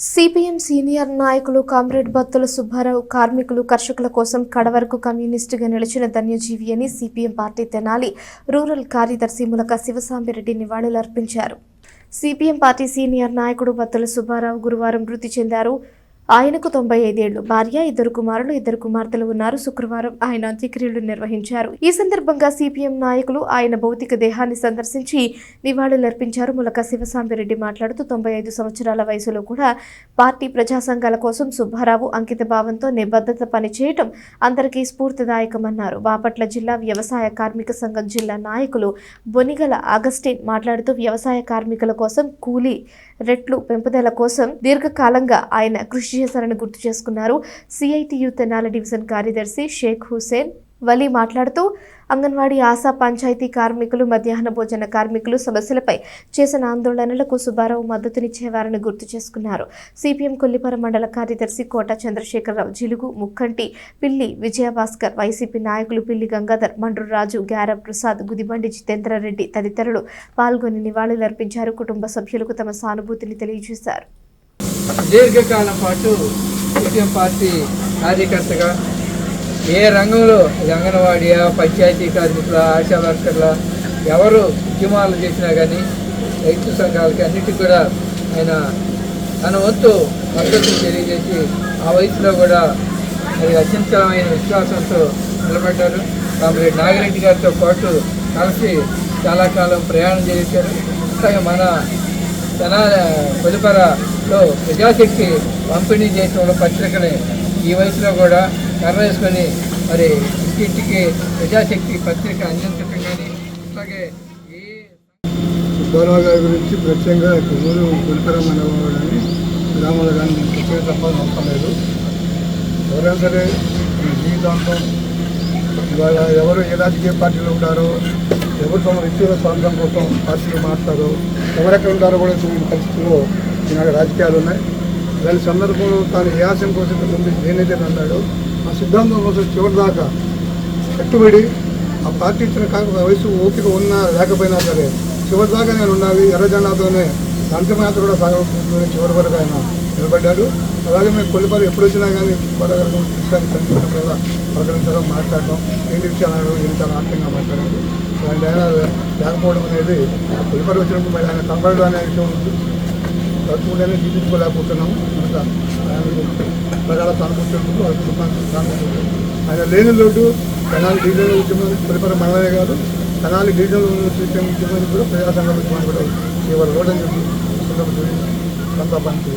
CPM senior నాయకులు comrade Battula Subbarao కార్మికులు కర్షకుల కోసం కడవరకు కమ్యూనిస్టుగా నిలిచిన ధన్యజీవి అని సిపిఎం పార్టీ తెనాలి రూరల్ కార్యదర్శి ములక శివసాంబిరెడ్డి నివాళులర్పించారు. సిపిఎం పార్టీ సీనియర్ నాయకుడు బత్తుల సుబ్బారావు గురువారం మృతి చెందారు. ఆయనకు 95 ఏళ్లు. భార్య, 2 కుమారులు, 2 కుమార్తెలు ఉన్నారు. శుక్రవారం ఆయన అంత్యక్రియలు నిర్వహించారు. ఈ సందర్భంగా సిపిఎం నాయకులు ఆయన భౌతిక దేహాన్ని సందర్శించి నివాళులర్పించారు. ములక శివసాంబిరెడ్డి మాట్లాడుతూ 95 సంవత్సరాల వయసులో కూడా పార్టీ ప్రజా సంఘాల కోసం సుబ్బారావు అంకిత భావంతో నిబద్ధత పనిచేయటం అందరికీ స్ఫూర్తిదాయకమన్నారు. బాపట్ల జిల్లా వ్యవసాయ కార్మిక సంఘం జిల్లా నాయకులు బొనిగల ఆగస్టిన్ మాట్లాడుతూ వ్యవసాయ కార్మికుల కోసం కూలీ రెట్లు పెంపుదల కోసం దీర్ఘకాలంగా ఆయన కృషి చేశారని గుర్తు చేసుకున్నారు. సిఐటియు తెనాలి డివిజన్ కార్యదర్శి షేక్ హుసేన్ వలీ మాట్లాడుతూ అంగన్వాడీ, ఆశా, పంచాయతీ కార్మికులు, మధ్యాహ్న భోజన కార్మికులు సమస్యలపై చేసిన ఆందోళనలకు సుబ్బారావు మద్దతునిచ్చేవారని గుర్తు చేసుకున్నారు. సిపిఎం కొల్లిపర మండల కార్యదర్శి కోట చంద్రశేఖరరావు, జిలుగు ముక్కంటి, పిల్లి విజయభాస్కర్, వైసీపీ నాయకులు పిల్లి గంగాధర్, మండ్రు రాజు, గ్యార ప్రసాద్, గుదిబండి జితేంద్రరెడ్డి తదితరులు పాల్గొని నివాళులర్పించారు. కుటుంబ సభ్యులకు తమ సానుభూతిని తెలియజేశారు. దీర్ఘకాలం పాటు సిపిఎం పార్టీ కార్యకర్తగా ఏ రంగంలో అంగన్వాడీ, పంచాయతీ కార్మికుల, ఆశా వర్కర్ల ఎవరు ఉద్యమాలు చేసినా కానీ రైతు సంఘాలకి అన్నిటికీ కూడా ఆయన తన వంతు మద్దతు తెలియజేసి ఆ వయసులో కూడా మరి అత్యంతమైన విశ్వాసంతో నిలబడ్డారు. కామ్రేడ్ నాగిరెడ్డి గారితో పాటు కలిసి చాలా కాలం ప్రయాణం చేశారు. అలాగే మన కొలిపరలో ప్రజాశక్తి పంపిణీ చేయడంలో పత్రికని ఈ వయసులో కూడా కర్ర వేసుకొని మరి ఇంటింటికి ప్రజాశక్తి పత్రిక అందించడం కానీ అలాగే సుబ్బారావు గారి గురించి ప్రత్యేకంగా కొమ్మూరు కొలిపరం అనేవాళ్ళని గ్రామాలు కానీ నేను ప్రత్యేక చెప్పాల్సిన అవసరం లేదు. ఎవరైనా సరే జీవితాంతం ఇవాళ ఎవరు ఏ రాజకీయ పార్టీలో ఉంటారో, ఎవరు తమ వ్యక్తిగత స్వార్థం కోసం పార్టీలు మారుతారో, ఎవరెక్కడ ఉంటారో కూడా తెలియని పరిస్థితుల్లో ఈనాడు రాజకీయాలు ఉన్నాయి. ఇలాంటి సందర్భంలో తాను ఏ ఆశయం కోసం ముందు నేనైతే అన్నాడు ఆ సిద్ధాంతం కోసం చివరి దాకా కట్టుబడి ఆ పార్టీ ఇచ్చిన వయసు ఓపిక ఉన్నా లేకపోయినా సరే చివరి దాకా నేను ఉన్నవి ఎర్రజెండాతోనే అంతిమయాత్ర కూడా సాగకుండా చివరి వరకు ఆయన నిలబడ్డాడు. అలాగే మేము కొల్లిపల్లి ఎప్పుడు వచ్చినా కానీ కొలగలగం విషయాన్ని కనిపించడం కూడా పలకరించడం, మాట్లాడటం, ఏంటి విషయాలు చాలా ఆర్థికంగా మాట్లాడారు. అలాంటి ఆయన లేకపోవడం అనేది కొల్లిపల్లి వచ్చినప్పుడు మరి ఆయన కనబడడం అనే విషయం తక్కువగానే జీవించుకోలేకపోతున్నాము. కనుక ఆయన ప్రజల సానుభూతులకు సానుభూతులు ఆయన లేని లోటు తెనాలి డివిజనల్ ఉద్యమం కొల్లిపల్లి మండలమే కాదు, తెనాలి డివిజనల్ ఉద్యమం కూడా ప్రజా సంఘం ఉద్యమం కూడా ఇవాళ రోడ్డు సంతాపానికి